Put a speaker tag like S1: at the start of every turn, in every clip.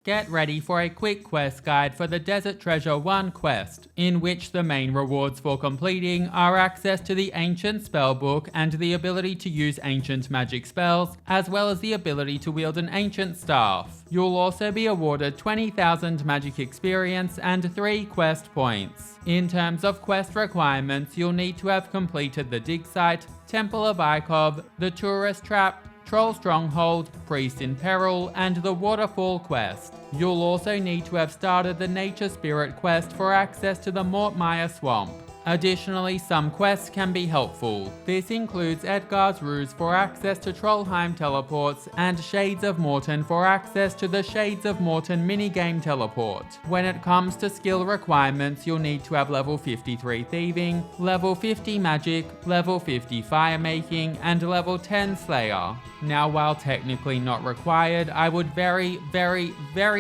S1: Get ready for a quick quest guide for the Desert Treasure 1 quest, in which the main rewards for completing are access to the Ancient Spellbook and the ability to use ancient magic spells, as well as the ability to wield an ancient staff. You'll also be awarded 20,000 magic experience and 3 quest points. In terms of quest requirements, you'll need to have completed the dig site, Temple of Ikov, the Tourist Trap, Troll Stronghold, Priest in Peril, and the Waterfall Quest. You'll also need to have started the Nature Spirit quest for access to the Mort'ton Swamp. Additionally, some quests can be helpful. This includes Eadgar's Ruse for access to Trollheim teleports and Shades of Mort'ton for access to the Shades of Mort'ton minigame teleport. When it comes to skill requirements, you'll need to have level 53 Thieving, level 50 Magic, level 50 Firemaking, and level 10 Slayer. Now, while technically not required, I would very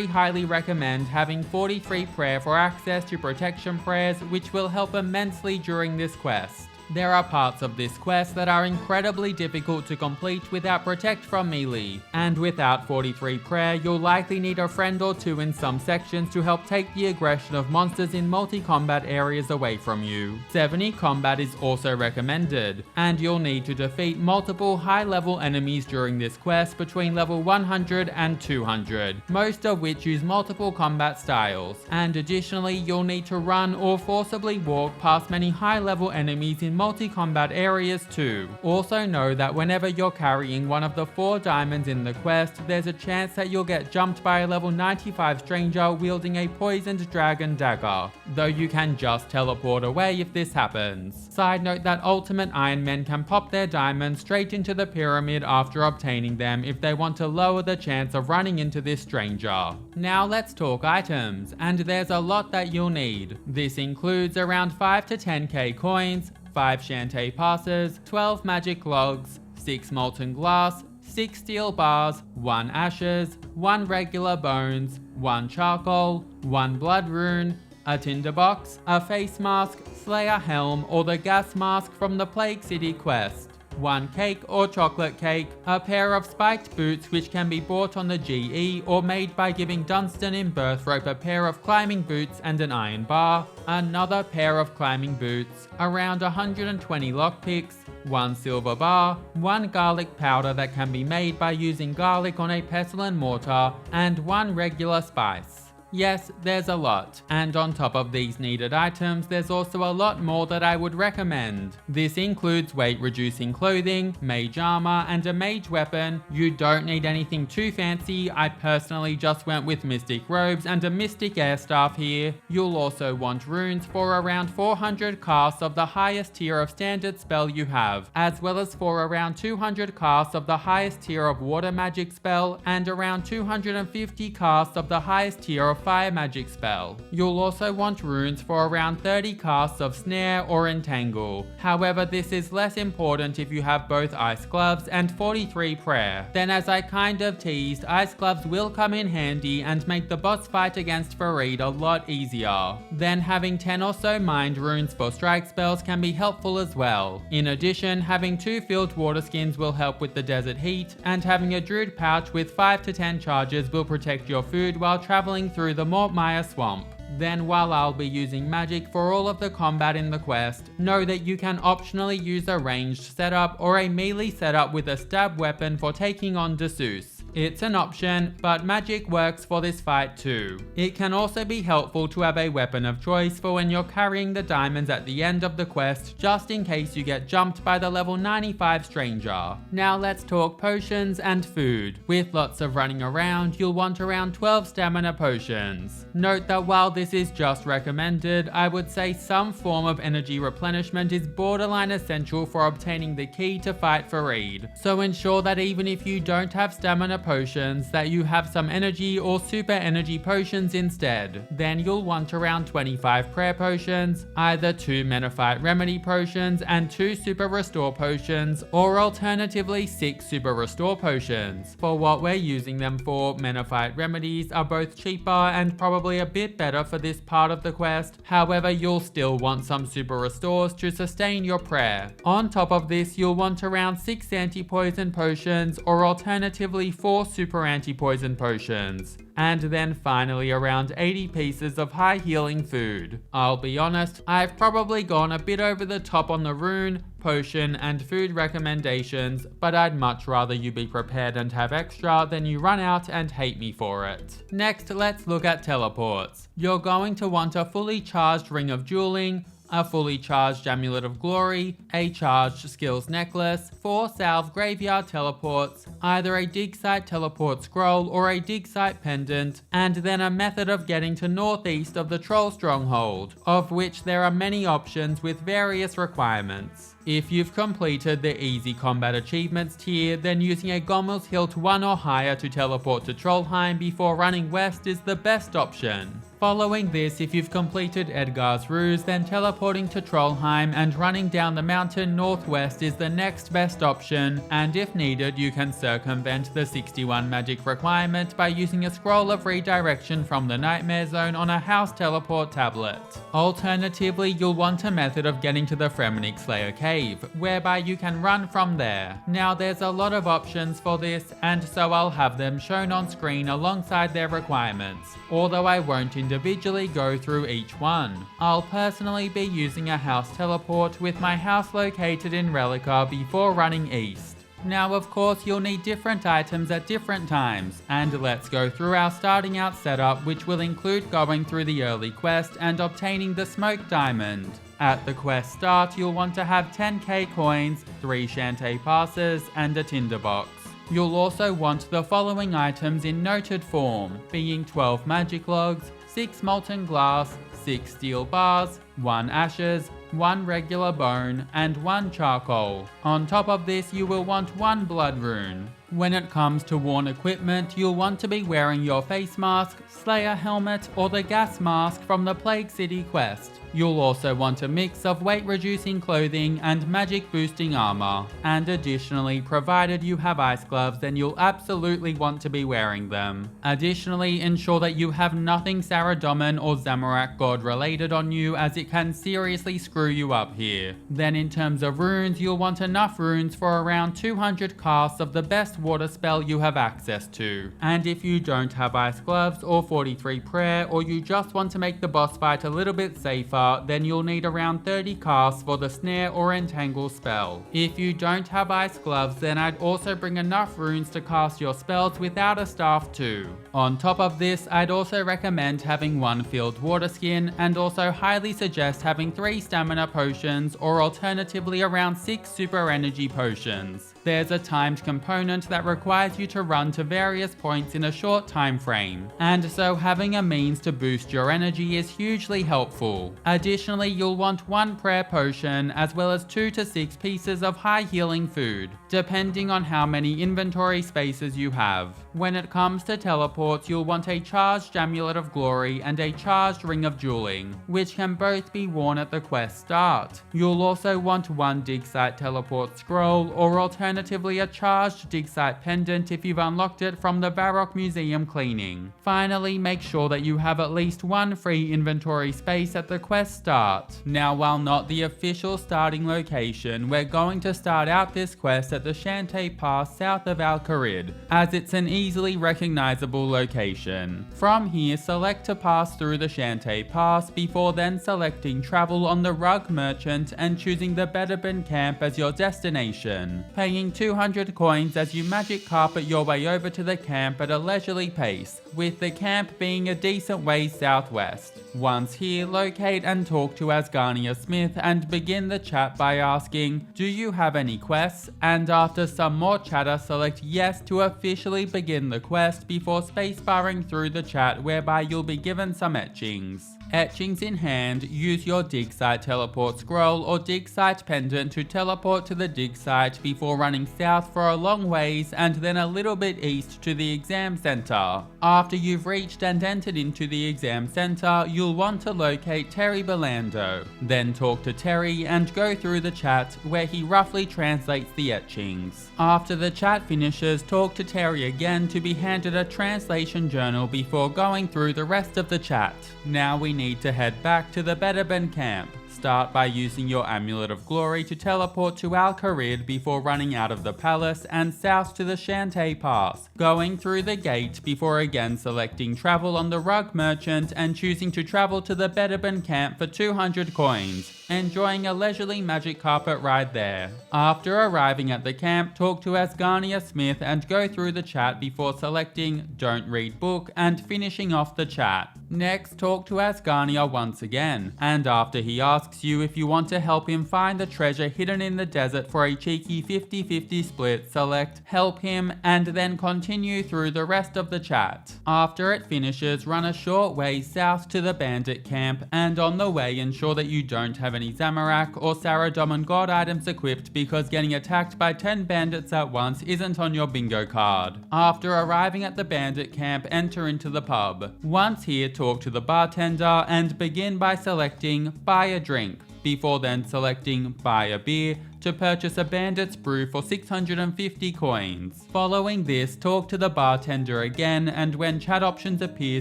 S1: highly recommend having 43 Prayer for access to protection prayers, which will help immensely during this quest. There are parts of this quest that are incredibly difficult to complete without Protect from melee, and without 43 Prayer, you'll likely need a friend or two in some sections to help take the aggression of monsters in multi-combat areas away from you. 70 Combat is also recommended, and you'll need to defeat multiple high-level enemies during this quest between level 100 and 200, most of which use multiple combat styles, and additionally you'll need to run or forcibly walk past many high-level enemies in multi-combat areas too. Also know that whenever you're carrying one of the 4 diamonds in the quest, there's a chance that you'll get jumped by a level 95 stranger wielding a poisoned dragon dagger, though you can just teleport away if this happens. Side note that Ultimate Iron Men can pop their diamonds straight into the pyramid after obtaining them if they want to lower the chance of running into this stranger. Now let's talk items, and there's a lot that you'll need. This includes around 5 to 10k coins, 5 Shantae passes, 12 magic logs, 6 molten glass, 6 steel bars, 1 ashes, 1 regular bones, 1 charcoal, 1 blood rune, a tinderbox, a face mask, Slayer helm, or the gas mask from the Plague City quest, 1 cake or chocolate cake, a pair of spiked boots which can be bought on the GE or made by giving Dunstan in Birthrope a pair of climbing boots and an iron bar, another pair of climbing boots, around 120 lockpicks, 1 silver bar, 1 garlic powder that can be made by using garlic on a pestle and mortar, and 1 regular spice. Yes, there's a lot, and on top of these needed items, there's also a lot more that I would recommend. This includes weight reducing clothing, mage armor, and a mage weapon. You don't need anything too fancy. I personally just went with mystic robes and a mystic air staff here. You'll also want runes for around 400 casts of the highest tier of standard spell you have, as well as for around 200 casts of the highest tier of water magic spell, and around 250 casts of the highest tier of fire magic spell. You'll also want runes for around 30 casts of snare or entangle. However, this is less important if you have both ice gloves and 43 prayer. Then, as I kind of teased, ice gloves will come in handy and make the boss fight against Fareed a lot easier. Then having 10 or so mind runes for strike spells can be helpful as well. In addition, having 2 filled water skins will help with the desert heat, and having a druid pouch with 5 to 10 charges will protect your food while traveling through the Mort'ton Swamp. Then, while I'll be using magic for all of the combat in the quest, know that you can optionally use a ranged setup or a melee setup with a stab weapon for taking on Dessous. It's an option, but magic works for this fight too. It can also be helpful to have a weapon of choice for when you're carrying the diamonds at the end of the quest, just in case you get jumped by the level 95 stranger. Now let's talk potions and food. With lots of running around, you'll want around 12 stamina potions. Note that while this is just recommended, I would say some form of energy replenishment is borderline essential for obtaining the key to fight Fareed. So ensure that even if you don't have stamina potions, that you have some energy or super energy potions instead. Then you'll want around 25 prayer potions, either 2 Menophyte remedy potions and 2 super restore potions, or alternatively 6 super restore potions. For what we're using them for, Menophyte remedies are both cheaper and probably a bit better for this part of the quest. However, you'll still want some super restores to sustain your prayer. On top of this, you'll want around 6 anti-poison potions, or alternatively 4 4 super anti-poison potions, and then finally around 80 pieces of high healing food. I'll be honest, I've probably gone a bit over the top on the rune, potion and food recommendations, but I'd much rather you be prepared and have extra than you run out and hate me for it. Next, let's look at teleports. You're going to want a fully charged Ring of Dueling, a fully charged Amulet of Glory, a charged Skills Necklace, 4 Salve Graveyard Teleports, either a Dig Site Teleport Scroll or a Dig Site Pendant, and then a method of getting to northeast of the Troll Stronghold, of which there are many options with various requirements. If you've completed the Easy Combat Achievements tier, then using a Gommel's Hilt 1 or higher to teleport to Trollheim before running west is the best option. Following this, if you've completed Eadgar's Ruse, then teleporting to Trollheim and running down the mountain northwest is the next best option, and if needed you can circumvent the 61 magic requirement by using a Scroll of Redirection from the Nightmare Zone on a house teleport tablet. Alternatively, you'll want a method of getting to the Firemaking Slayer cave, whereby you can run from there. Now there's a lot of options for this, and so I'll have them shown on screen alongside their requirements, although I won't individually go through each one. I'll personally be using a house teleport with my house located in Relica before running east. Now of course you'll need different items at different times, and let's go through our starting out setup, which will include going through the early quest and obtaining the Smoke Diamond. At the quest start you'll want to have 10k coins, 3 Shantae passes and a tinderbox. You'll also want the following items in noted form, being 12 magic logs, 6 molten glass, 6 steel bars, 1 ashes, 1 regular bone, and 1 charcoal. On top of this you will want 1 blood rune. When it comes to worn equipment, you'll want to be wearing your face mask, Slayer helmet, or the gas mask from the Plague City quest. You'll also want a mix of weight reducing clothing and magic boosting armor. And additionally, provided you have ice gloves, then you'll absolutely want to be wearing them. Additionally, ensure that you have nothing Saradomin or Zamorak God related on you, as it can seriously screw you up here. Then in terms of runes, you'll want enough runes for around 200 casts of the best water spell you have access to. And if you don't have ice gloves or 43 prayer, or you just want to make the boss fight a little bit safer, then you'll need around 30 casts for the snare or entangle spell. If you don't have ice gloves, then I'd also bring enough runes to cast your spells without a staff too. On top of this, I'd also recommend having 1 filled water skin, and also highly suggest having 3 stamina potions, or alternatively around 6 super energy potions. There's a timed component that requires you to run to various points in a short time frame, and so having a means to boost your energy is hugely helpful. Additionally, you'll want 1 prayer potion, as well as 2 to 6 pieces of high healing food, depending on how many inventory spaces you have. When it comes to teleports, you'll want a charged Amulet of Glory and a charged Ring of Dueling, which can both be worn at the quest start. You'll also want 1 Dig Site Teleport Scroll, or alternatively a charged Dig Site Pendant if you've unlocked it from the Varrock Museum cleaning. Finally, make sure that you have at least 1 free inventory space at the quest start. Now, while not the official starting location, we're going to start out this quest at the Shantae Pass south of Al-Kharid, as it's an easily recognizable location. From here, select to pass through the Shantae Pass before then selecting travel on the Rug Merchant and choosing the Bedabin Camp as your destination, paying 200 coins as you magic carpet your way over to the camp at a leisurely pace, with the camp being a decent way southwest. Once here, locate and talk to Asgarnia Smith and begin the chat by asking, "Do you have any quests?" And after some more chatter, select yes to officially begin the quest before spacebarring through the chat, whereby you'll be given some etchings. Etchings in hand, use your Dig Site Teleport Scroll or Dig Site Pendant to teleport to the dig site before running south for a long ways and then a little bit east to the exam center. After you've reached and entered into the exam center, you'll want to locate Terry Belando. Then talk to Terry and go through the chat, where he roughly translates the etchings. After the chat finishes, talk to Terry again to be handed a translation journal before going through the rest of the chat. Now we need to head back to the Bedabin camp. Start by using your Amulet of Glory to teleport to Al-Kharid before running out of the palace and south to the Shantae Pass, going through the gate before again selecting travel on the Rug Merchant and choosing to travel to the Bedouin camp for 200 coins, enjoying a leisurely magic carpet ride there. After arriving at the camp, talk to Asgarnia Smith and go through the chat before selecting Don't Read Book and finishing off the chat. Next, talk to Asgarnia once again, and after he asks you if you want to help him find the treasure hidden in the desert for a cheeky 50-50 split, select Help Him and then continue through the rest of the chat. After it finishes, run a short way south to the bandit camp, and on the way ensure that you don't have any Zamorak or Saradomin God items equipped, because getting attacked by 10 bandits at once isn't on your bingo card. After arriving at the bandit camp, enter into the pub. Once here, talk to the bartender and begin by selecting Buy a Drink, before then selecting Buy a Beer to purchase a bandit's brew for 650 coins. Following this, talk to the bartender again, and when chat options appear,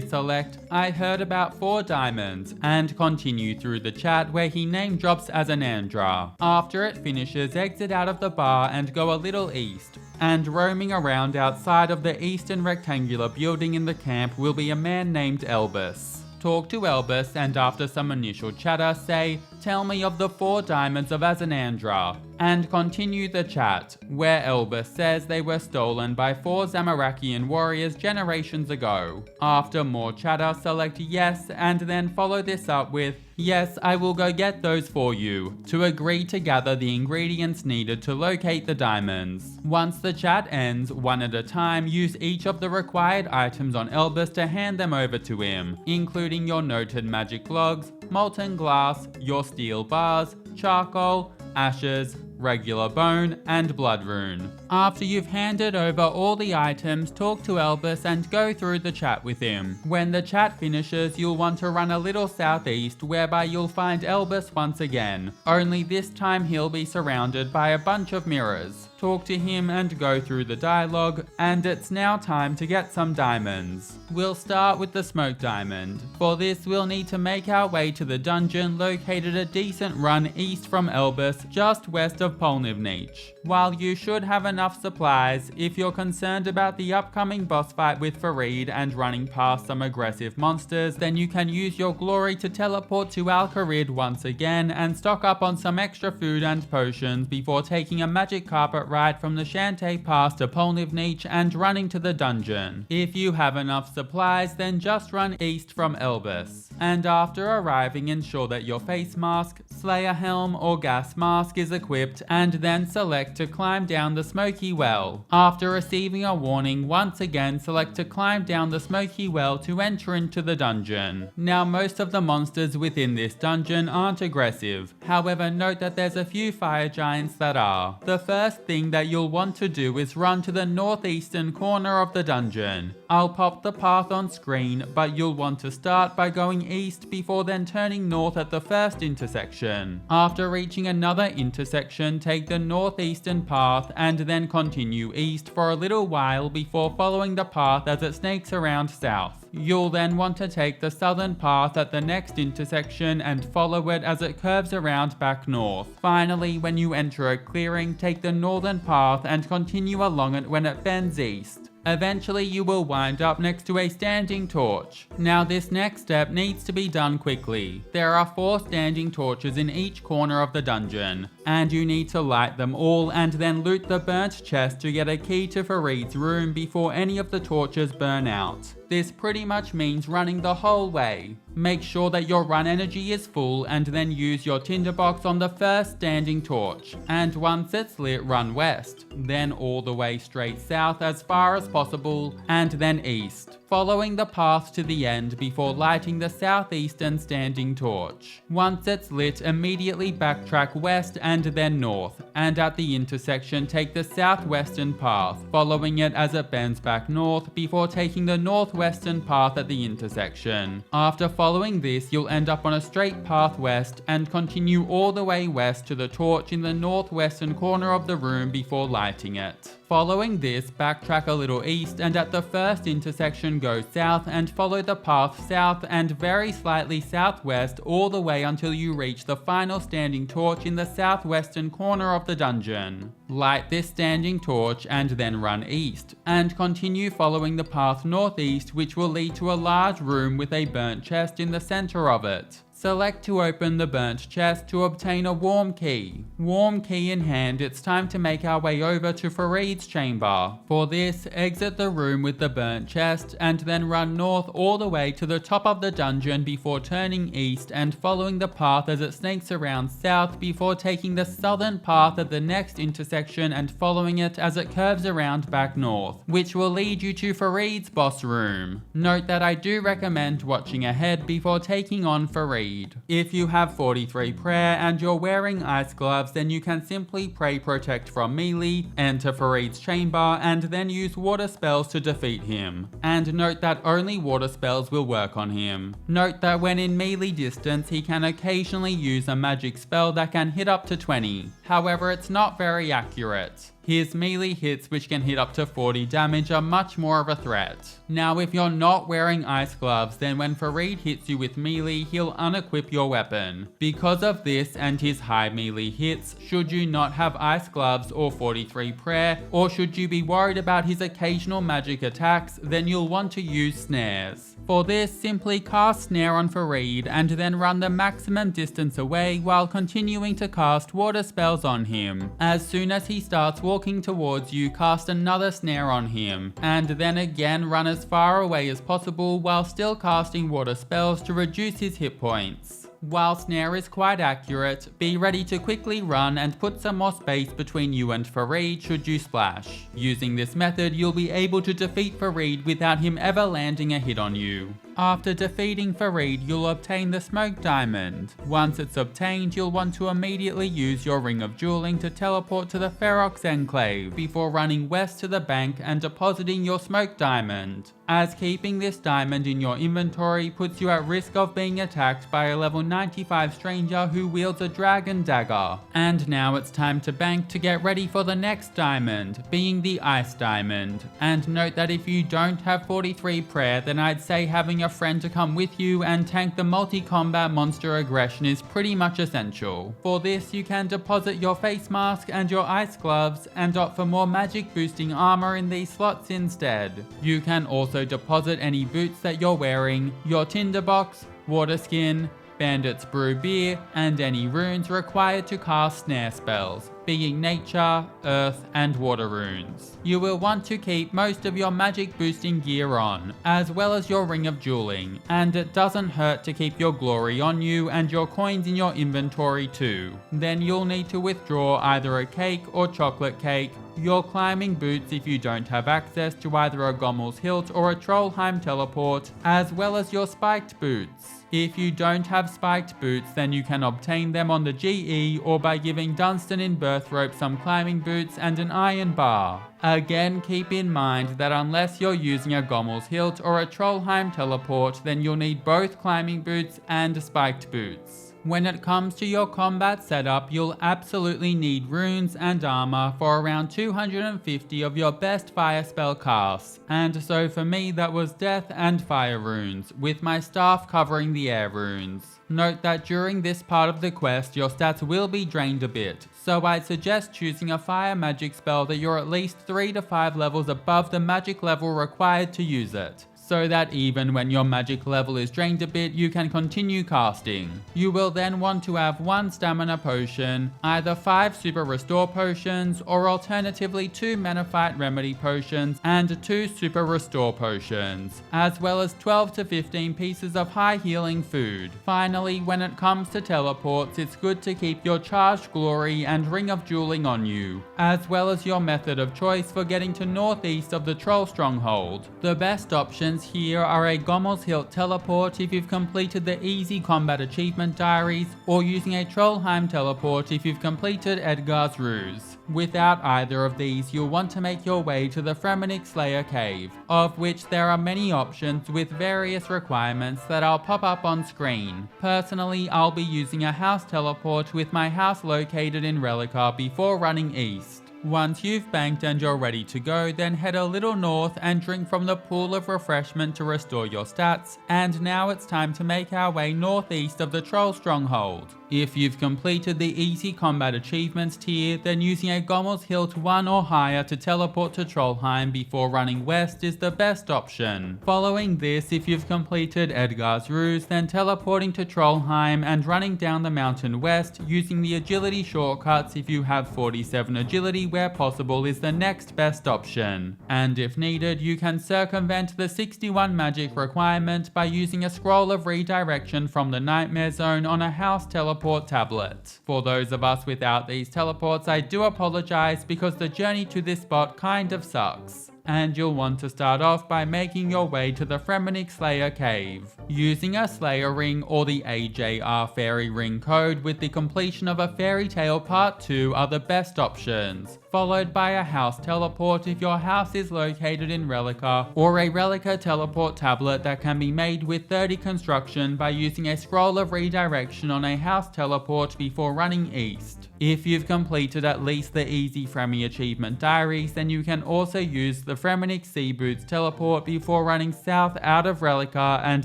S1: select I heard about 4 diamonds and continue through the chat where he name drops Azanandra. After it finishes, exit out of the bar and go a little east. And roaming around outside of the eastern rectangular building in the camp will be a man named Elbus. Talk to Elbus and after some initial chatter say, tell me of the 4 diamonds of Azanandra, and continue the chat, where Elbus says they were stolen by 4 Zamorakian warriors generations ago. After more chatter, select yes and then follow this up with, yes, I will go get those for you, to agree to gather the ingredients needed to locate the diamonds. Once the chat ends, one at a time, use each of the required items on Elbus to hand them over to him, including your noted magic logs, molten glass, your steel bars, charcoal, ashes, regular bone, and blood rune. After you've handed over all the items, talk to Elbus and go through the chat with him. When the chat finishes, you'll want to run a little southeast, whereby you'll find Elbus once again, only this time he'll be surrounded by a bunch of mirrors. Talk to him and go through the dialogue, and it's now time to get some diamonds. We'll start with the smoke diamond. For this, we'll need to make our way to the dungeon located a decent run east from Elbus, just west of Polnivnich. While you should have enough supplies, if you're concerned about the upcoming boss fight with Farid and running past some aggressive monsters, then you can use your glory to teleport to Al-Kharid once again and stock up on some extra food and potions before taking a magic carpet ride from the Shantae Pass to Polnivnich and running to the dungeon. If you have enough supplies, then just run east from Elbus. And after arriving, ensure that your face mask, Slayer helm or gas mask is equipped, and then select to climb down the smoky well. After receiving a warning, once again select to climb down the smoky well to enter into the dungeon. Now most of the monsters within this dungeon aren't aggressive, however note that there's a few fire giants that are. The first thing that you'll want to do is run to the northeastern corner of the dungeon. I'll pop the path on screen, but you'll want to start by going east before then turning north at the first intersection. After reaching another intersection, take the northeastern path and then continue east for a little while before following the path as it snakes around south. You'll then want to take the southern path at the next intersection and follow it as it curves around back north. Finally, when you enter a clearing, take the northern path and continue along it when it bends east. Eventually you will wind up next to a standing torch. Now this next step needs to be done quickly. There are 4 standing torches in each corner of the dungeon, and you need to light them all and then loot the burnt chest to get a key to Farid's room before any of the torches burn out. This pretty much means running the whole way. Make sure that your run energy is full and then use your tinderbox on the first standing torch. And once it's lit, run west, then all the way straight south as far as possible, and then east, following the path to the end before lighting the southeastern standing torch. Once it's lit, immediately backtrack west and then north, and at the intersection take the southwestern path, following it as it bends back north before taking the northwestern path at the intersection. After following this, you'll end up on a straight path west and continue all the way west to the torch in the northwestern corner of the room before lighting it. Following this, backtrack a little east and at the first intersection go south and follow the path south and very slightly southwest all the way until you reach the final standing torch in the southwestern corner of the dungeon. Light this standing torch and then run east, and continue following the path northeast, which will lead to a large room with a burnt chest in the center of it. Select to open the burnt chest to obtain a warm key. Warm key in hand, it's time to make our way over to Farid's chamber. For this, exit the room with the burnt chest and then run north all the way to the top of the dungeon before turning east and following the path as it snakes around south before taking the southern path at the next intersection and following it as it curves around back north, which will lead you to Farid's boss room. Note that I do recommend watching ahead before taking on Farid. If you have 43 prayer and you're wearing ice gloves, then you can simply pray protect from melee, enter Farid's chamber, and then use water spells to defeat him. And note that only water spells will work on him. Note that when in melee distance, he can occasionally use a magic spell that can hit up to 20. However, it's not very accurate. His melee hits, which can hit up to 40 damage, are much more of a threat. Now if you're not wearing ice gloves, then when Farid hits you with melee, he'll unequip your weapon. Because of this and his high melee hits, should you not have ice gloves or 43 prayer, or should you be worried about his occasional magic attacks, then you'll want to use snares. For this, simply cast Snare on Farid and then run the maximum distance away while continuing to cast water spells on him. As soon as he starts walking towards you, cast another snare on him, and then again run as far away as possible while still casting water spells to reduce his hit points. While Snare is quite accurate, be ready to quickly run and put some more space between you and Farid should you splash. Using this method, you'll be able to defeat Farid without him ever landing a hit on you. After defeating Farid, you'll obtain the Smoke Diamond. Once it's obtained, you'll want to immediately use your Ring of Dueling to teleport to the Ferox Enclave before running west to the bank and depositing your Smoke Diamond, as keeping this diamond in your inventory puts you at risk of being attacked by a level 95 stranger who wields a dragon dagger. And now it's time to bank to get ready for the next diamond, being the Ice Diamond. And note that if you don't have 43 prayer, then I'd say having a friend to come with you and tank the multi-combat monster aggression is pretty much essential. For this, you can deposit your face mask and your ice gloves and opt for more magic boosting armor in these slots instead. You can also deposit any boots that you're wearing, your tinderbox, water skin, Bandit's Brew beer, and any runes required to cast snare spells, being nature, earth, and water runes. You will want to keep most of your magic boosting gear on, as well as your Ring of Dueling, and it doesn't hurt to keep your glory on you and your coins in your inventory too. Then you'll need to withdraw either a cake or chocolate cake, your climbing boots if you don't have access to either a Gommel's Hilt or a Trollheim teleport, as well as your spiked boots. If you don't have spiked boots, then you can obtain them on the GE or by giving Dunstan in Birthrope some climbing boots and an iron bar. Again, keep in mind that unless you're using a Gommel's Hilt or a Trollheim teleport, then you'll need both climbing boots and spiked boots. When it comes to your combat setup, you'll absolutely need runes and armor for around 250 of your best fire spell casts, and so for me that was death and fire runes, with my staff covering the air runes. Note that during this part of the quest your stats will be drained a bit, so I'd suggest choosing a fire magic spell that you're at least 3 to 5 levels above the magic level required to use it, so that even when your magic level is drained a bit, you can continue casting. You will then want to have 1 stamina potion, either 5 super restore potions, or alternatively 2 mana fight remedy potions and 2 super restore potions, as well as 12 to 15 pieces of high healing food. Finally, when it comes to teleports, it's good to keep your charged glory and Ring of Dueling on you, as well as your method of choice for getting to northeast of the Troll Stronghold. The best options here are a Gommel's Hilt teleport if you've completed the Easy Combat Achievement Diaries, or using a Trollheim teleport if you've completed Eadgar's Ruse. Without either of these, you'll want to make your way to the Firemaking Slayer Cave, of which there are many options with various requirements that I'll pop up on screen. Personally, I'll be using a house teleport with my house located in Relicar before running east. Once you've banked and you're ready to go, then head a little north and drink from the pool of refreshment to restore your stats, and now it's time to make our way northeast of the Troll Stronghold. If you've completed the Easy Combat Achievements tier, then using a Gommel's Hilt 1 or higher to teleport to Trollheim before running west is the best option. Following this, if you've completed Eadgar's Ruse, then teleporting to Trollheim and running down the mountain west using the agility shortcuts if you have 47 agility where possible is the next best option. And if needed, you can circumvent the 61 magic requirement by using a scroll of redirection from the Nightmare Zone on a house teleport tablet. For those of us without these teleports, I do apologize because the journey to this spot kind of sucks. And you'll want to start off by making your way to the Firemaking Slayer Cave. Using a Slayer Ring or the AJR Fairy Ring code with the completion of a Fairy Tale Part 2 are the best options, followed by a house teleport if your house is located in Relica, or a Relica teleport tablet that can be made with 30 construction by using a scroll of redirection on a house teleport before running east. If you've completed at least the Easy Fremy achievement diaries, then you can also use the Firemaking Sea Boots teleport before running south out of Relica and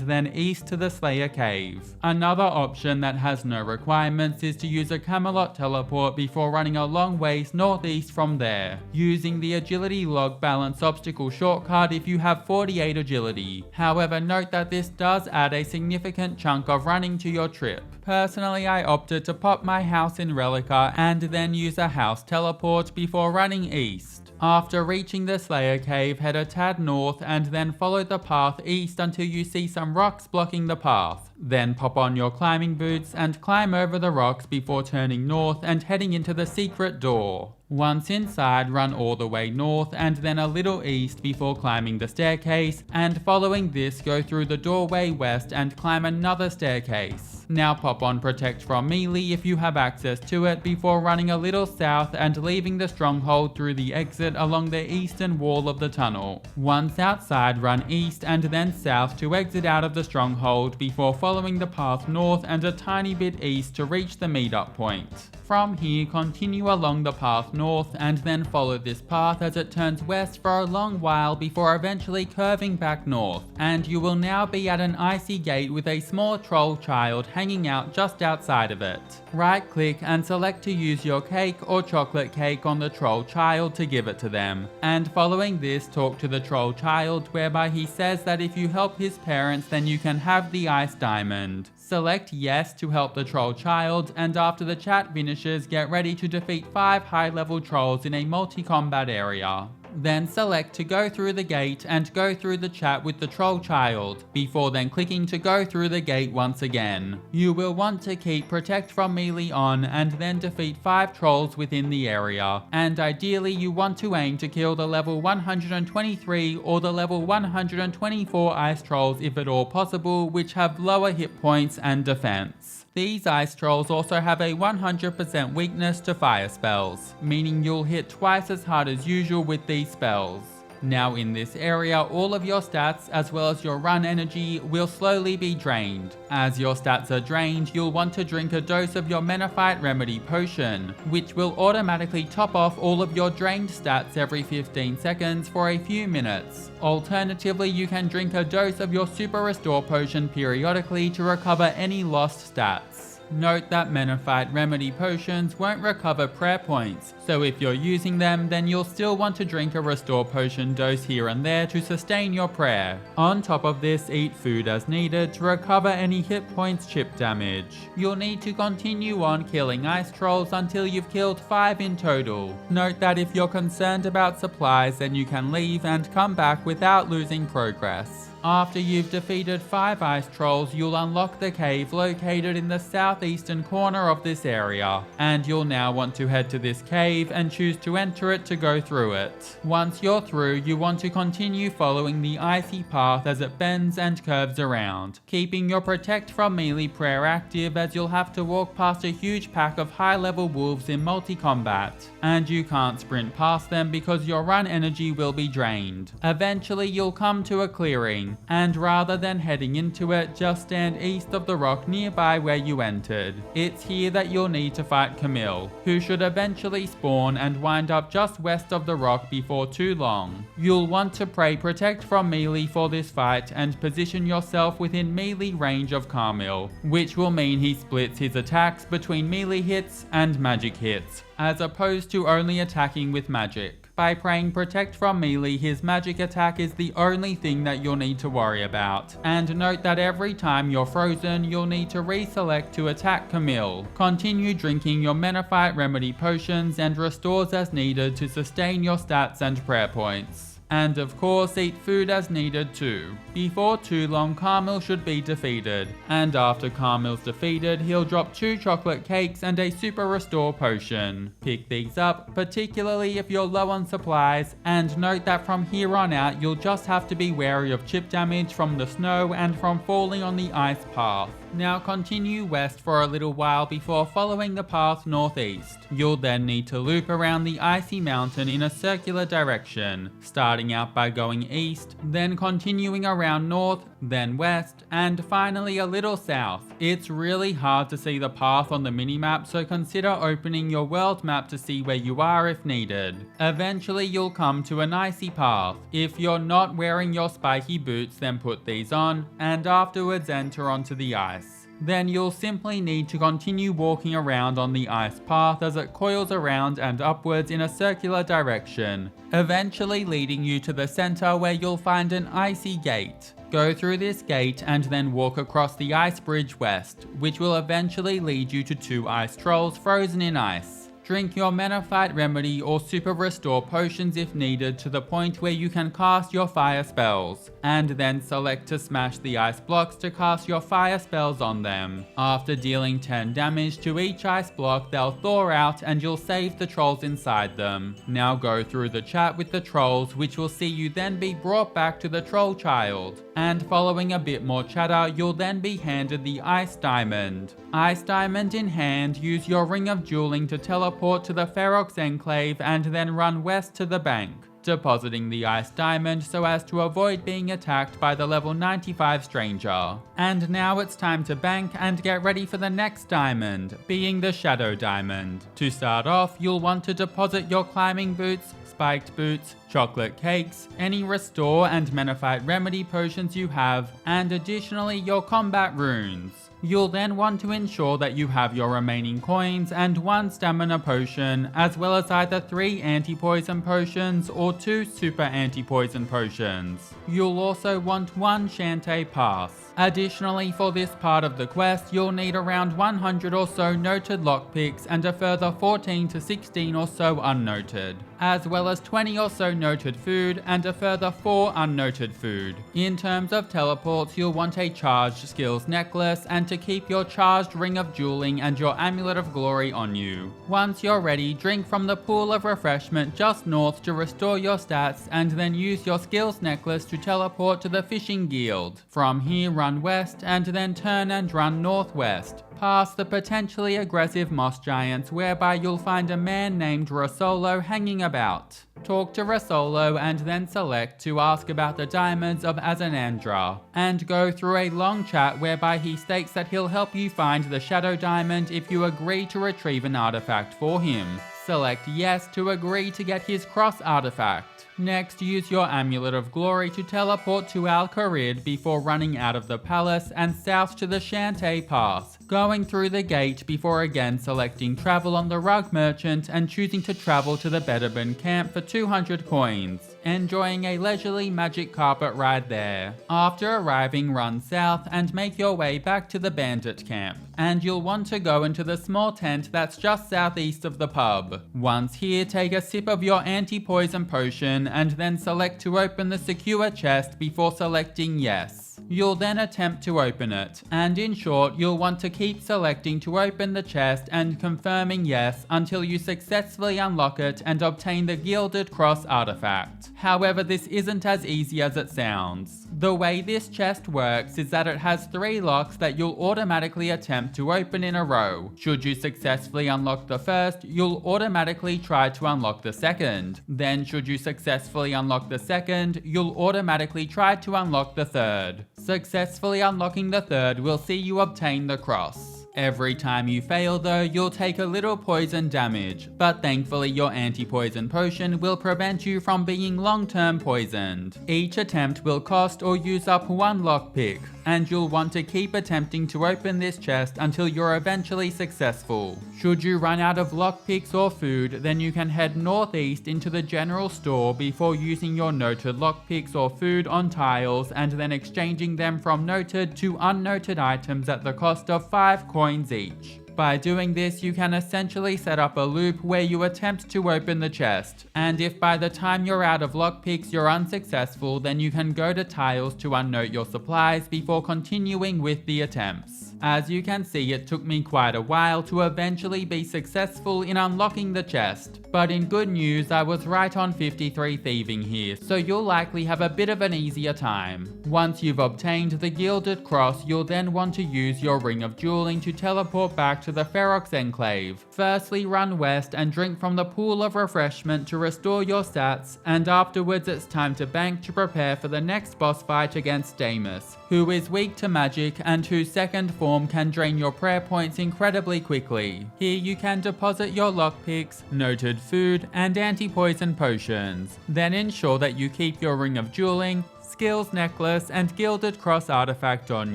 S1: then east to the Slayer Cave. Another option that has no requirements is to use a Camelot teleport before running a long ways northeast from there, using the Agility Log Balance obstacle shortcut if you have 48 agility. However, note that this does add a significant chunk of running to your trip. Personally, I opted to pop my house in Relica and then use a house teleport before running east. After reaching the Slayer Cave, head a tad north and then follow the path east until you see some rocks blocking the path. Then pop on your climbing boots and climb over the rocks before turning north and heading into the secret door. Once inside, run all the way north and then a little east before climbing the staircase, and following this go through the doorway west and climb another staircase. Now pop on Protect from Melee if you have access to it before running a little south and leaving the stronghold through the exit along the eastern wall of the tunnel. Once outside, run east and then south to exit out of the stronghold before following the path north and a tiny bit east to reach the meetup point. From here, continue along the path north and then follow this path as it turns west for a long while before eventually curving back north, and you will now be at an icy gate with a small troll child hanging out just outside of it. Right click and select to use your cake or chocolate cake on the troll child to give it to them, and following this talk to the troll child whereby he says that if you help his parents then you can have the ice diamond. Select yes to help the troll child, and after the chat finishes, get ready to defeat 5 high-level trolls in a multi-combat area. Then select to go through the gate and go through the chat with the troll child, before then clicking to go through the gate once again. You will want to keep Protect from Melee on and then defeat 5 trolls within the area, and ideally you want to aim to kill the level 123 or the level 124 ice trolls if at all possible, which have lower hit points and defense. These ice trolls also have a 100% weakness to fire spells, meaning you'll hit twice as hard as usual with these spells. Now in this area, all of your stats as well as your run energy will slowly be drained. As your stats are drained, you'll want to drink a dose of your Menophyte Remedy potion, which will automatically top off all of your drained stats every 15 seconds for a few minutes. Alternatively, you can drink a dose of your Super Restore potion periodically to recover any lost stats. Note that Menophyte Remedy potions won't recover prayer points, so if you're using them, then you'll still want to drink a Restore potion dose here and there to sustain your prayer. On top of this, eat food as needed to recover any hit points chip damage. You'll need to continue on killing ice trolls until you've killed 5 in total. Note that if you're concerned about supplies, then you can leave and come back without losing progress. After you've defeated 5 ice trolls, you'll unlock the cave located in the southeastern corner of this area, and you'll now want to head to this cave and choose to enter it to go through it. Once you're through, you want to continue following the icy path as it bends and curves around, keeping your Protect from Melee prayer active as you'll have to walk past a huge pack of high-level wolves in multi-combat, and you can't sprint past them because your run energy will be drained. Eventually you'll come to a clearing, from, and rather than heading into it, just stand east of the rock nearby where you entered. It's here that you'll need to fight Camille, who should eventually spawn and wind up just west of the rock before too long. You'll want to pray protect from melee for this fight and position yourself within melee range of Camille, which will mean he splits his attacks between melee hits and magic hits, as opposed to only attacking with magic. By praying protect from melee, his magic attack is the only thing that you'll need to worry about. And note that every time you're frozen, you'll need to reselect to attack Camille. Continue drinking your Menophyte remedy potions and restores as needed to sustain your stats and prayer points. And of course, eat food as needed too. Before too long, Camille should be defeated. And after Camille's defeated, he'll drop 2 chocolate cakes and a super restore potion. Pick these up, particularly if you're low on supplies, and note that from here on out, you'll just have to be wary of chip damage from the snow and from falling on the ice path. Now continue west for a little while before following the path northeast. You'll then need to loop around the icy mountain in a circular direction, starting out by going east, then continuing around north, then west, and finally a little south. It's really hard to see the path on the minimap, so consider opening your world map to see where you are if needed. Eventually you'll come to an icy path. If you're not wearing your spiky boots, then put these on, and afterwards enter onto the ice. Then you'll simply need to continue walking around on the ice path as it coils around and upwards in a circular direction, eventually leading you to the center where you'll find an icy gate. Go through this gate and then walk across the ice bridge west, which will eventually lead you to 2 ice trolls frozen in ice. Drink your Menophyte remedy or super restore potions if needed to the point where you can cast your fire spells, and then select to smash the ice blocks to cast your fire spells on them. After dealing 10 damage to each ice block, they'll thaw out and you'll save the trolls inside them. Now go through the chat with the trolls, which will see you then be brought back to the troll child. And following a bit more chatter, you'll then be handed the Ice Diamond. Ice Diamond in hand, use your Ring of Dueling to teleport to the Ferox Enclave and then run west to the bank, depositing the Ice Diamond so as to avoid being attacked by the level 95 stranger. And now it's time to bank and get ready for the next diamond, being the Shadow Diamond. To start off, you'll want to deposit your climbing boots, spiked boots, chocolate cakes, any restore and Menophyte remedy potions you have, and additionally your combat runes. You'll then want to ensure that you have your remaining coins and 1 stamina potion, as well as either 3 anti-poison potions or 2 super anti-poison potions. You'll also want 1 Shantae pass. Additionally, for this part of the quest, you'll need around 100 or so noted lockpicks and a further 14 to 16 or so unnoted, as well as 20 or so noted food and a further 4 unnoted food. In terms of teleports, you'll want a charged skills necklace and to keep your charged Ring of Dueling and your Amulet of Glory on you. Once you're ready, drink from the pool of refreshment just north to restore your stats and then use your skills necklace to teleport to the Fishing Guild. From here, run west and then turn and run northwest, past the potentially aggressive moss giants, whereby you'll find a man named Rosolo hanging about. Talk to Rosolo and then select to ask about the diamonds of Azanandra, and go through a long chat whereby he states that he'll help you find the Shadow Diamond if you agree to retrieve an artifact for him. Select yes to agree to get his cross artifact. Next, use your Amulet of Glory to teleport to Al-Kharid before running out of the palace and south to the Shantae Pass, going through the gate before again selecting travel on the Rug Merchant and choosing to travel to the Bedouin camp for 200 coins, enjoying a leisurely magic carpet ride there. After arriving, run south and make your way back to the bandit camp, and you'll want to go into the small tent that's just southeast of the pub. Once here, take a sip of your anti-poison potion and then select to open the secure chest before selecting yes. You'll then attempt to open it, and in short, you'll want to keep selecting to open the chest and confirming yes until you successfully unlock it and obtain the Gilded Cross artifact. However, this isn't as easy as it sounds. The way this chest works is that it has 3 locks that you'll automatically attempt to open in a row. Should you successfully unlock the first, you'll automatically try to unlock the second. Then should you successfully unlock the second, you'll automatically try to unlock the third. Successfully unlocking the third will see you obtain the cross. Every time you fail though, you'll take a little poison damage, but thankfully your anti-poison potion will prevent you from being long-term poisoned. Each attempt will cost or use up 1 lockpick, and you'll want to keep attempting to open this chest until you're eventually successful. Should you run out of lockpicks or food, then you can head northeast into the general store before using your noted lockpicks or food on tiles and then exchanging them from noted to unnoted items at the cost of 5 coins each. By doing this, you can essentially set up a loop where you attempt to open the chest, and if by the time you're out of lockpicks you're unsuccessful, then you can go to tiles to unnote your supplies before continuing with the attempts. As you can see, it took me quite a while to eventually be successful in unlocking the chest, but in good news I was right on 53 thieving here, so you'll likely have a bit of an easier time. Once you've obtained the Gilded Cross, you'll then want to use your Ring of Dueling to teleport back to the Ferox Enclave. Firstly, run west and drink from the pool of refreshment to restore your stats, and afterwards it's time to bank to prepare for the next boss fight against Damis, who is weak to magic and whose second form can drain your prayer points incredibly quickly. Here you can deposit your lockpicks, noted food, and anti-poison potions. Then ensure that you keep your Ring of Dueling, Skills Necklace, and Gilded Cross artifact on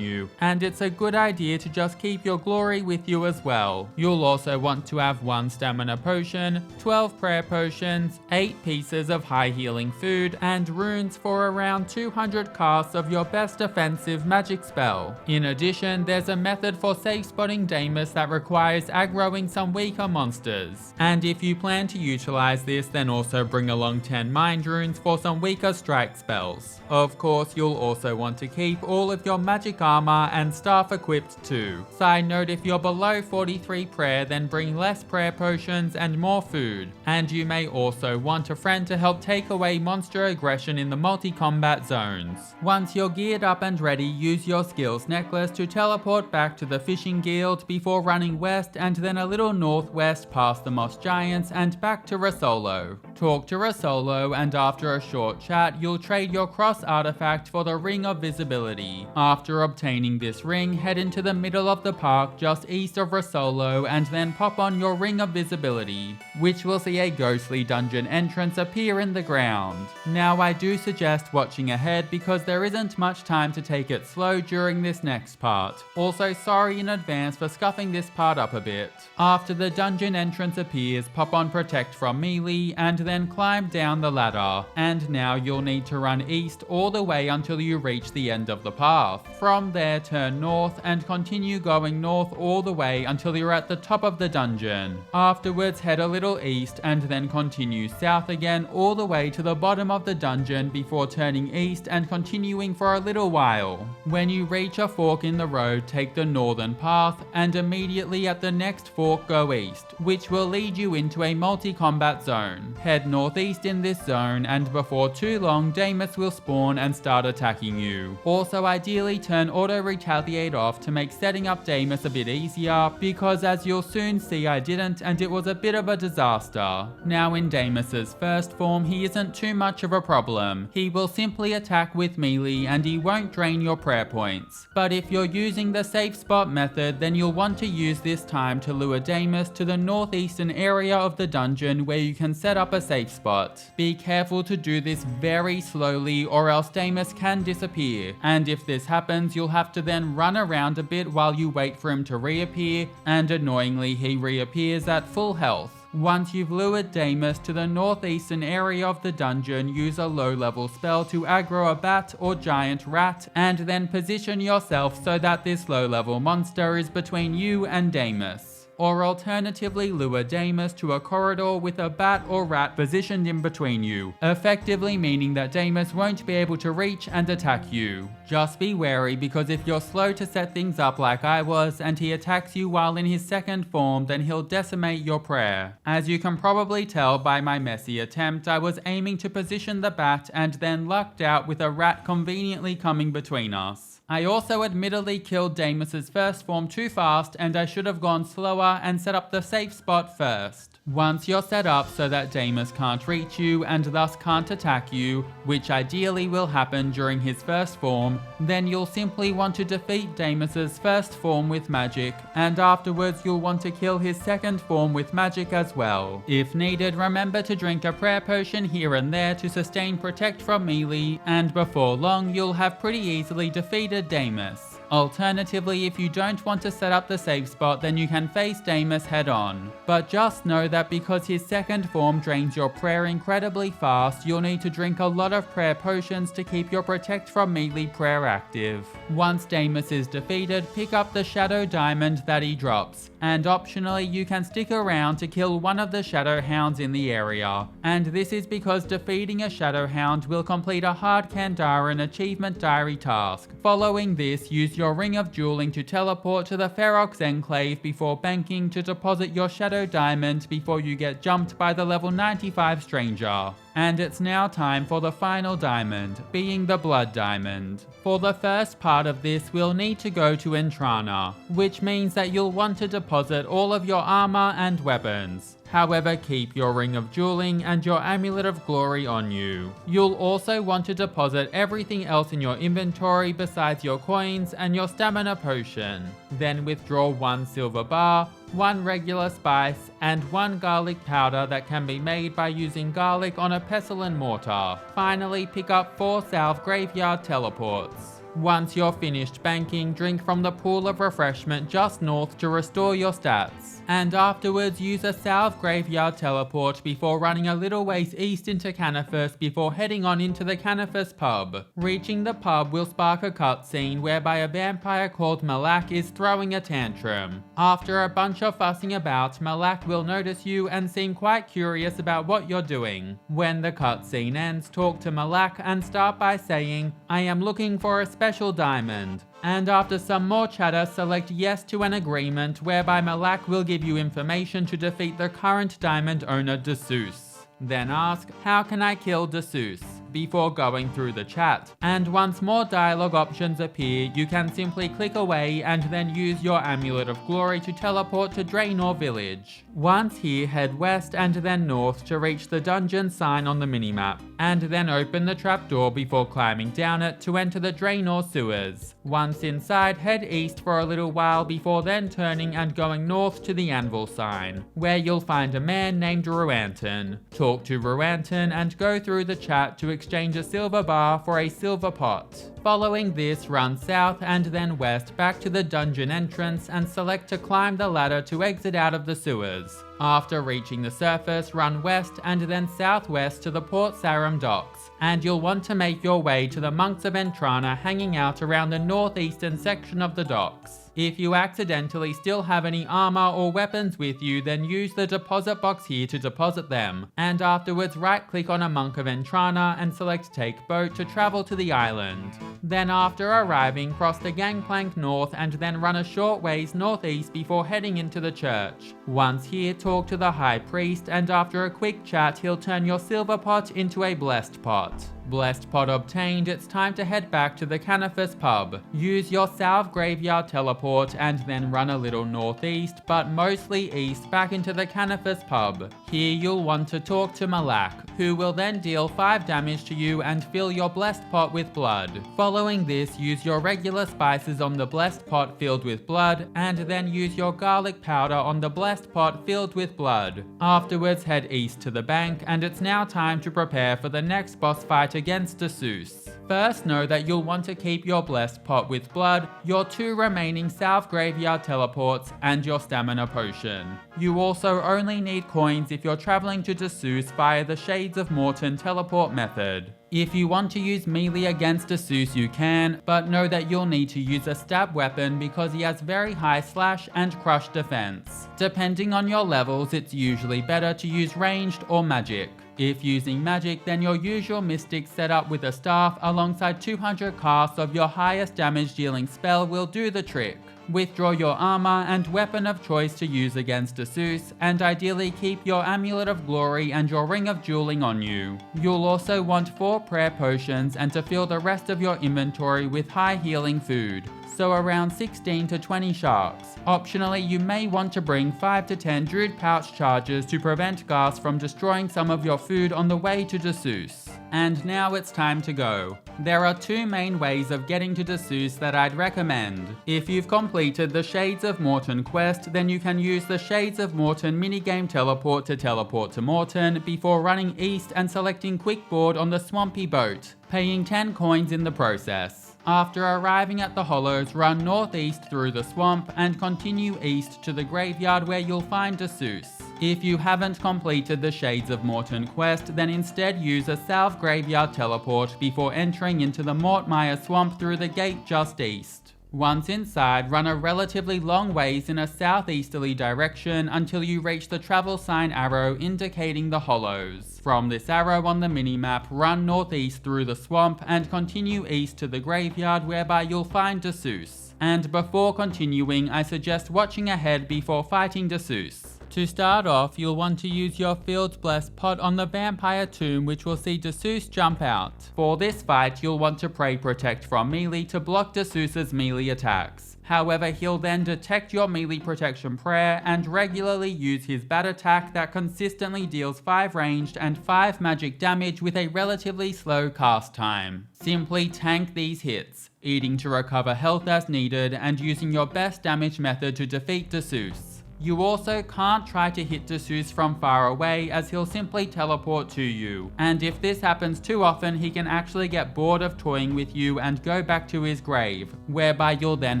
S1: you, and it's a good idea to just keep your glory with you as well. You'll also want to have 1 stamina potion, 12 prayer potions, 8 pieces of high healing food, and runes for around 200 casts of your best offensive magic spell. In addition, there's a method for safe spotting Damis that requires aggroing some weaker monsters, and if you plan to utilize this, then also bring along 10 mind runes for some weaker strike spells. Of course, you'll also want to keep all of your magic armor and staff equipped too. Side note, if you're below 43 prayer, then bring less prayer potions and more food. And you may also want a friend to help take away monster aggression in the multi-combat zones. Once you're geared up and ready, use your skills necklace to teleport back to the fishing guild before running west and then a little northwest past the moss giants and back to Rasolo. Talk to Rasolo, and after a short chat, you'll trade your cross artifact for the Ring of Visibility. After obtaining this ring, head into the middle of the park just east of Rasolo and then pop on your Ring of Visibility, which will see a ghostly dungeon entrance appear in the ground. Now I do suggest watching ahead because there isn't much time to take it slow during this next part. Also sorry in advance for scuffing this part up a bit. After the dungeon entrance appears, pop on Protect from melee and then climb down the ladder. And now you'll need to run east all the way until you reach the end of the path. From there, turn north and continue going north all the way until you're at the top of the dungeon. Afterwards, head a little east and then continue south again all the way to the bottom of the dungeon before turning east and continuing for a little while. When you reach a fork in the road, take the northern path and immediately at the next fork go east, which will lead you into a multi-combat zone. Head northeast in this zone and before too long, Damis will spawn and start attacking you. Also, ideally turn auto retaliate off to make setting up Damis a bit easier, because as you'll soon see I didn't and it was a bit of a disaster. Now in Damis's first form, he isn't too much of a problem. He will simply attack with melee and he won't drain your prayer points. But if you're using the safe spot method, then you'll want to use this time to lure Damis to the northeastern area of the dungeon where you can set up a safe spot. Be careful to do this very slowly or else Damis can disappear, and if this happens you'll have to then run around a bit while you wait for him to reappear, and annoyingly he reappears at full health. Once you've lured Damis to the northeastern area of the dungeon, use a low-level spell to aggro a bat or giant rat, and then position yourself so that this low-level monster is between you and Damis. or alternatively lure Damis to a corridor with a bat or rat positioned in between you, effectively meaning that Damis won't be able to reach and attack you. Just be wary, because if you're slow to set things up like I was and he attacks you while in his second form, then he'll decimate your prayer. As you can probably tell by my messy attempt, I was aiming to position the bat and then lucked out with a rat conveniently coming between us. I also admittedly killed Damis's first form too fast, and I should have gone slower and set up the safe spot first. Once you're set up so that Damis can't reach you and thus can't attack you, which ideally will happen during his first form, then you'll simply want to defeat Damis's first form with magic, and afterwards you'll want to kill his second form with magic as well. If needed, remember to drink a prayer potion here and there to sustain protect from melee, and before long you'll have pretty easily defeated Damis. Alternatively, if you don't want to set up the safe spot, then you can face Damis head on. But just know that because his second form drains your prayer incredibly fast, you'll need to drink a lot of prayer potions to keep your protect from melee prayer active. Once Damis is defeated, pick up the shadow diamond that he drops, and optionally you can stick around to kill one of the shadow hounds in the area. And this is because defeating a shadow hound will complete a hard Kandaren achievement diary task. Following this, use your ring of dueling to teleport to the Ferox Enclave before banking to deposit your shadow diamond before you get jumped by the level 95 stranger. And it's now time for the final diamond, being the blood diamond. For the first part of this, we'll need to go to Entrana, which means that you'll want to deposit all of your armor and weapons. However, keep your ring of dueling and your amulet of glory on you. You'll also want to deposit everything else in your inventory besides your coins and your stamina potion. Then withdraw 1 silver bar, 1 regular spice, and 1 garlic powder that can be made by using garlic on a pestle and mortar. Finally, pick up 4 salve graveyard teleports. Once you're finished banking, drink from the pool of refreshment just north to restore your stats. And afterwards use a salve graveyard teleport before running a little ways east into Canifus before heading on into the Canifus pub. Reaching the pub will spark a cutscene whereby a vampire called Malak is throwing a tantrum. After a bunch of fussing about, Malak will notice you and seem quite curious about what you're doing. When the cutscene ends, talk to Malak and start by saying, "I am looking for a special diamond." And after some more chatter, select yes to an agreement whereby Malak will give you information to defeat the current diamond owner Dessous. Then ask, "How can I kill Dessous?" before going through the chat. And once more dialogue options appear, you can simply click away and then use your amulet of glory to teleport to Draenor village. Once here, head west and then north to reach the dungeon sign on the minimap, and then open the trapdoor before climbing down it to enter the Draenor sewers. Once inside, head east for a little while before then turning and going north to the anvil sign, where you'll find a man named Ruanton. Talk to Ruanton and go through the chat to exchange a silver bar for a silver pot. Following this, run south and then west back to the dungeon entrance and select to climb the ladder to exit out of the sewers. After reaching the surface, run west and then southwest to the Port Sarim docks, and you'll want to make your way to the Monks of Entrana hanging out around the northeastern section of the docks. If you accidentally still have any armor or weapons with you, then use the deposit box here to deposit them, and afterwards right click on a Monk of Entrana and select Take Boat to travel to the island. Then after arriving, cross the gangplank north and then run a short ways northeast before heading into the church. Once here, talk to the High Priest, and after a quick chat he'll turn your silver pot into a blessed pot. Blessed pot obtained, it's time to head back to the Canifus pub. Use your salve graveyard teleport and then run a little northeast, but mostly east back into the Canifus pub. Here you'll want to talk to Malak, who will then deal 5 damage to you and fill your blessed pot with blood. Following this, use your regular spices on the blessed pot filled with blood, and then use your garlic powder on the blessed pot filled with blood. Afterwards, head east to the bank, and it's now time to prepare for the next boss fight against Dessous. First, know that you'll want to keep your blessed pot with blood, your 2 remaining south graveyard teleports, and your stamina potion. You also only need coins if you're traveling to Dessous via the Shades of Mort'ton teleport method. If you want to use melee against Dessous you can, but know that you'll need to use a stab weapon because he has very high slash and crush defense. Depending on your levels, it's usually better to use ranged or magic. If using magic, then your usual mystic setup with a staff alongside 200 casts of your highest damage dealing spell will do the trick. Withdraw your armor and weapon of choice to use against Dessous, and ideally keep your Amulet of Glory and your Ring of Dueling on you. You'll also want 4 prayer potions and to fill the rest of your inventory with high healing food, so around 16 to 20 sharks. Optionally, you may want to bring 5 to 10 Druid Pouch charges to prevent gas from destroying some of your food on the way to Dessous. And now it's time to go. There are 2 main ways of getting to Dessous that I'd recommend. If you've completed the Shades of Mort'ton quest, then you can use the Shades of Mort'ton minigame teleport to Mort'ton before running east and selecting quick board on the swampy boat, paying 10 coins in the process. After arriving at the Hollows, run northeast through the swamp and continue east to the graveyard where you'll find Dessous. If you haven't completed the Shades of Mort'ton quest, then instead use a south graveyard teleport before entering into the Mortmire swamp through the gate just east. Once inside, run a relatively long ways in a southeasterly direction until you reach the travel sign arrow indicating the Hollows. From this arrow on the minimap, run northeast through the swamp and continue east to the graveyard whereby you'll find Dessous. And before continuing, I suggest watching ahead before fighting Dessous. To start off, you'll want to use your Field's Blessed pot on the Vampire Tomb, which will see Dessous jump out. For this fight, you'll want to pray Protect from melee to block Dessous' melee attacks. However, he'll then detect your melee protection prayer and regularly use his bat attack that consistently deals 5 ranged and 5 magic damage with a relatively slow cast time. Simply tank these hits, eating to recover health as needed and using your best damage method to defeat Dessous. You also can't try to hit Dessous from far away as he'll simply teleport to you, and if this happens too often he can actually get bored of toying with you and go back to his grave, whereby you'll then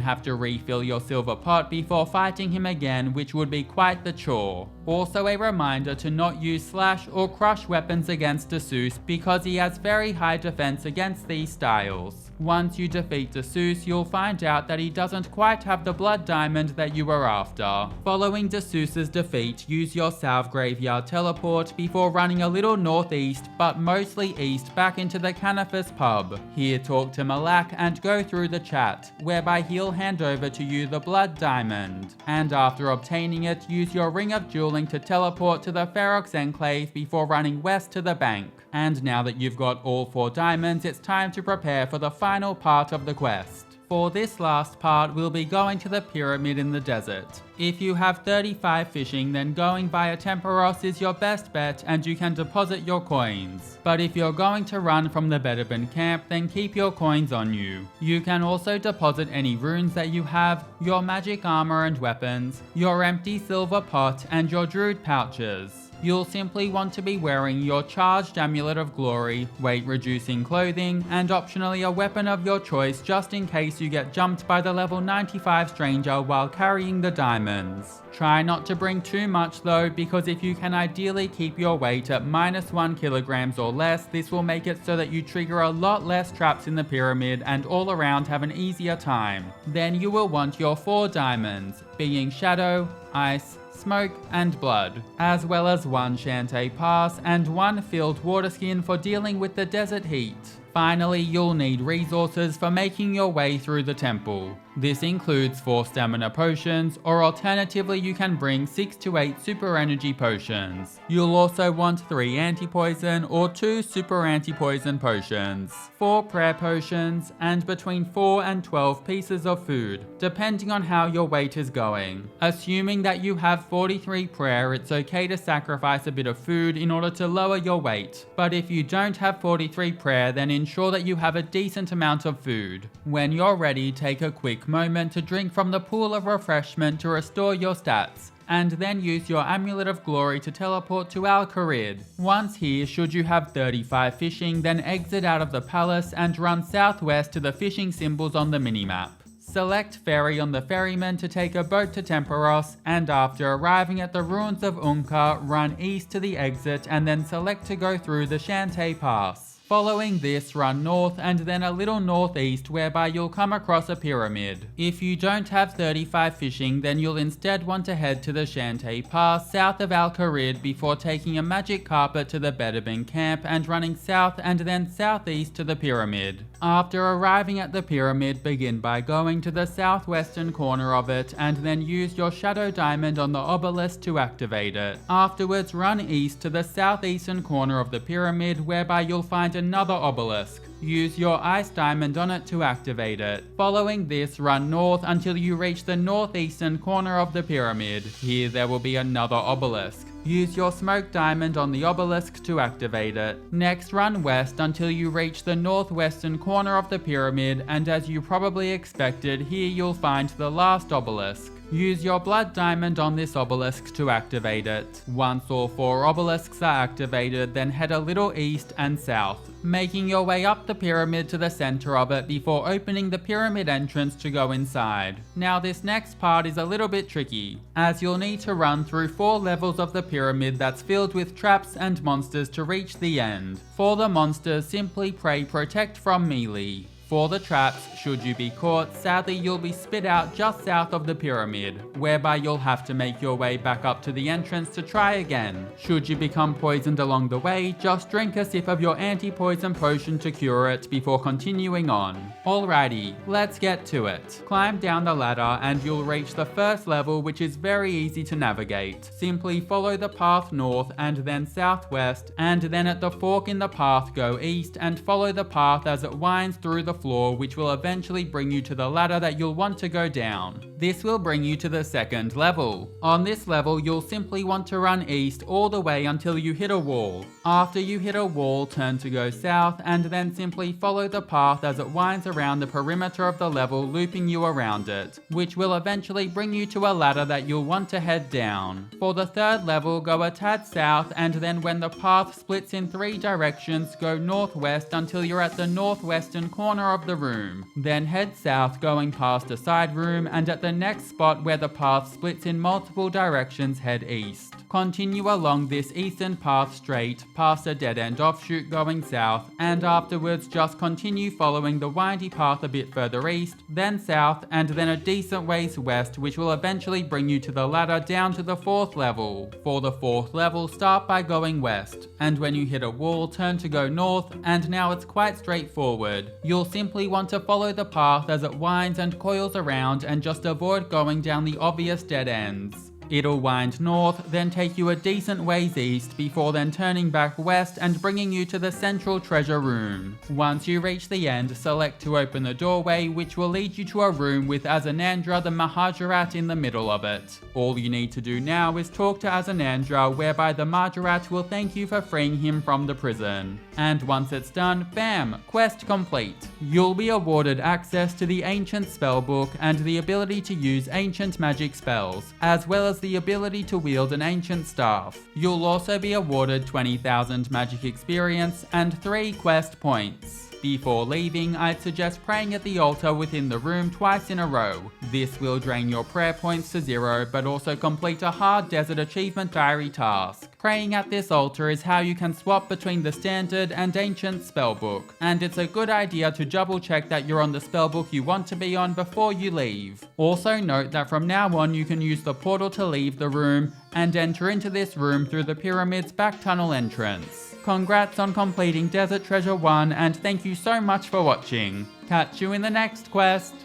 S1: have to refill your silver pot before fighting him again, which would be quite the chore. Also a reminder to not use slash or crush weapons against Dessous because he has very high defense against these styles. Once you defeat Dessous, you'll find out that he doesn't quite have the blood diamond that you were after. Following Dessous' defeat, use your South Graveyard teleport before running a little northeast, but mostly east, back into the Canifus pub. Here talk to Malak and go through the chat, whereby he'll hand over to you the blood diamond. And after obtaining it, use your Ring of Dueling to teleport to the Ferox Enclave before running west to the bank. And now that you've got all 4 diamonds, it's time to prepare for the final part of the quest. For this last part, we'll be going to the pyramid in the desert. If you have 35 fishing, then going via Temperos is your best bet and you can deposit your coins. But if you're going to run from the Bedouin camp, then keep your coins on you. You can also deposit any runes that you have, your magic armor and weapons, your empty silver pot, and your druid pouches. You'll simply want to be wearing your charged Amulet of Glory, weight reducing clothing, and optionally a weapon of your choice just in case you get jumped by the level 95 stranger while carrying the diamonds. Try not to bring too much though, because if you can ideally keep your weight at -1 kilograms or less, this will make it so that you trigger a lot less traps in the pyramid and all around have an easier time. Then you will want your 4 diamonds, being Shadow, Ice, Smoke and Blood, as well as 1 Shantae Pass and 1 Filled Water Skin for dealing with the desert heat. Finally, you'll need resources for making your way through the temple. This includes 4 stamina potions, or alternatively you can bring 6 to 8 super energy potions. You'll also want 3 anti-poison or 2 super anti-poison potions, 4 prayer potions, and between 4 and 12 pieces of food, depending on how your weight is going. Assuming that you have 43 prayer, it's okay to sacrifice a bit of food in order to lower your weight, but if you don't have 43 prayer, then ensure that you have a decent amount of food. When you're ready, take a quick quick moment to drink from the pool of refreshment to restore your stats, and then use your Amulet of Glory to teleport to Al-Kharid. Once here, should you have 35 fishing, then exit out of the palace and run southwest to the fishing symbols on the minimap. Select Ferry on the Ferryman to take a boat to Temperos, and after arriving at the ruins of Unka, run east to the exit and then select to go through the Shantae Pass. Following this, run north and then a little northeast, whereby you'll come across a pyramid. If you don't have 35 fishing, then you'll instead want to head to the Shantae Pass south of Al-Kharid before taking a magic carpet to the Bedouin camp and running south and then southeast to the pyramid. After arriving at the pyramid, begin by going to the southwestern corner of it and then use your Shadow Diamond on the obelisk to activate it. Afterwards, run east to the southeastern corner of the pyramid, whereby you'll find another obelisk. Use your Ice Diamond on it to activate it. Following this, run north until you reach the northeastern corner of the pyramid. Here there will be another obelisk. Use your Smoke Diamond on the obelisk to activate it. Next, run west until you reach the northwestern corner of the pyramid, and as you probably expected, here you'll find the last obelisk. Use your Blood Diamond on this obelisk to activate it. Once all 4 obelisks are activated, then head a little east and south, making your way up the pyramid to the center of it before opening the pyramid entrance to go inside. Now this next part is a little bit tricky, as you'll need to run through 4 levels of the pyramid that's filled with traps and monsters to reach the end. For the monsters, simply pray protect from melee. For the traps, should you be caught, sadly you'll be spit out just south of the pyramid, whereby you'll have to make your way back up to the entrance to try again. Should you become poisoned along the way, just drink a sip of your anti-poison potion to cure it before continuing on. Alrighty, let's get to it. Climb down the ladder and you'll reach the first level, which is very easy to navigate. Simply follow the path north and then southwest, and then at the fork in the path go east and follow the path as it winds through the floor, which will eventually bring you to the ladder that you'll want to go down. This will bring you to the second level. On this level, you'll simply want to run east all the way until you hit a wall. After you hit a wall, turn to go south and then simply follow the path as it winds around the perimeter of the level, looping you around it, which will eventually bring you to a ladder that you'll want to head down. For the third level, go a tad south and then when the path splits in 3 directions, go northwest until you're at the northwestern corner of the room. Then head south going past a side room, and at the next spot where the path splits in multiple directions, head east. Continue along this eastern path straight, past a dead-end offshoot going south, and afterwards just continue following the windy path a bit further east, then south, and then a decent ways west, which will eventually bring you to the ladder down to the 4th level. For the 4th level, start by going west, and when you hit a wall, turn to go north, and now it's quite straightforward. You'll simply want to follow the path as it winds and coils around and just avoid going down the obvious dead ends. It'll wind north, then take you a decent ways east before then turning back west and bringing you to the central treasure room. Once you reach the end, select to open the doorway, which will lead you to a room with Azanandra the Mahajarat in the middle of it. All you need to do now is talk to Azanandra, whereby the Mahajarat will thank you for freeing him from the prison. And once it's done, bam! Quest complete. You'll be awarded access to the Ancient Spellbook and the ability to use ancient magic spells, as well as the ability to wield an ancient staff. You'll also be awarded 20,000 magic experience and 3 quest points. Before leaving, I'd suggest praying at the altar within the room twice in a row. This will drain your prayer points to 0, but also complete a hard desert achievement diary task. Praying at this altar is how you can swap between the standard and ancient spellbook, and it's a good idea to double check that you're on the spellbook you want to be on before you leave. Also note that from now on you can use the portal to leave the room and enter into this room through the pyramid's back tunnel entrance. Congrats on completing Desert Treasure 1 and thank you so much for watching. Catch you in the next quest!